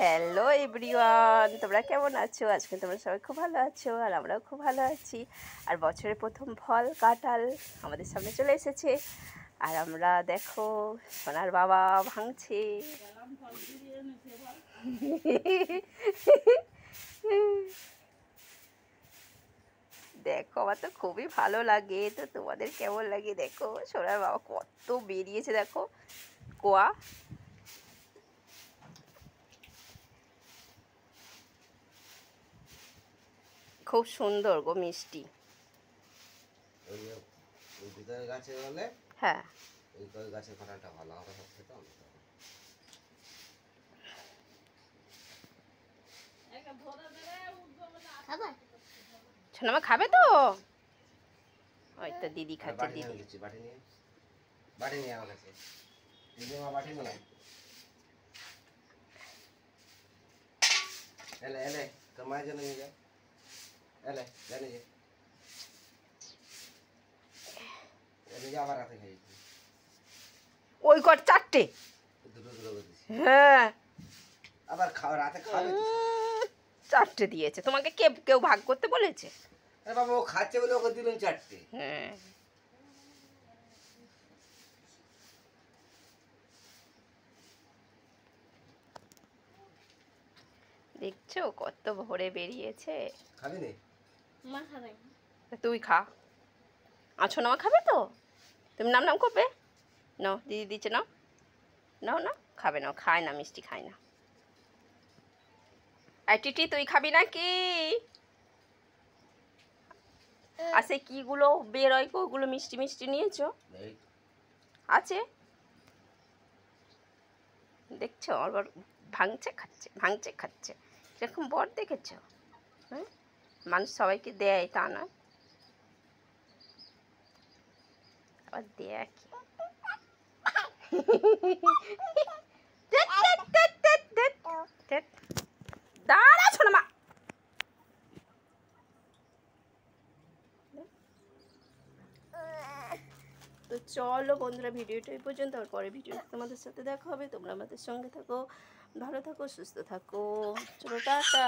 Hello everyone, তোমরা কেমন আছো? আজকে তোমরা সবাই খুব ভালো আছো আর আমরাও খুব ভালো আছি। আর বছরের প্রথম ফল কাঁঠাল আমাদের সামনে চলে এসেছে। আর আমরা দেখো সোনার বাবা ভাঙছে। দেখো আমার তো খুবই ভালো লাগে, তো তোমাদের কেমন লাগে দেখো। সোনার বাবা কত বেরিয়েছে দেখো কোয়া। খুব সুন্দর গো, মিষ্টি। হ্যাঁ, গাছের কাঁঠালটা ভালো আমরা সব খেতাম। সোনামা খাবে তো? ওই তো দিদি খাচ্ছে। দিদি বাটি নিয়ে আমার কাছে দিদিমা বাটি নিয়ে এলে এলে তোর মায়ের জন্য নিয়ে যা। এলে জানি যে এলে যা, আবার রাতে খাইছি ওই কর চারটে। দুটো দুটো করে দিছি। হ্যাঁ, আবার রাতে খাবে তো। চারটে দিয়েছে তোমাকে। কেউ ভাগ করতে বলেছে? আরে বাবা, ও খাচ্ছে বলে ওকে দিলাম চারটে। হ্যাঁ, দেখছো কত ভরে বেরিয়েছে। খাবি নে? মা খাবে তুই খা। আছো না খাবে তো? তুমি নাম করবে? নাও, দিদি দিচ্ছে, নাও নাও না। খাবে না, খায় না, মিষ্টি খায় না। আর টিটি তুই খাবি না কি? আর সে কিগুলো বেরোয় গো, ওগুলো মিষ্টি মিষ্টি নিয়েছো? আছে, দেখছো আবার ভাঙছে খাচ্ছে, ভাঙছে খাচ্ছে। এরকম বর দেখেছো? হ্যাঁ, মানুষ সবাইকে দেয় তা নয়, আবার দেয় কি। দাঁড়া শোনা। তো চলো বন্ধুরা, ভিডিওটা এই পর্যন্ত। আর পরে ভিডিওতে তোমাদের সাথে দেখা হবে। তোমরা আমাদের সঙ্গে থাকো, ভালো থাকো, সুস্থ থাকো। চলো টাটা।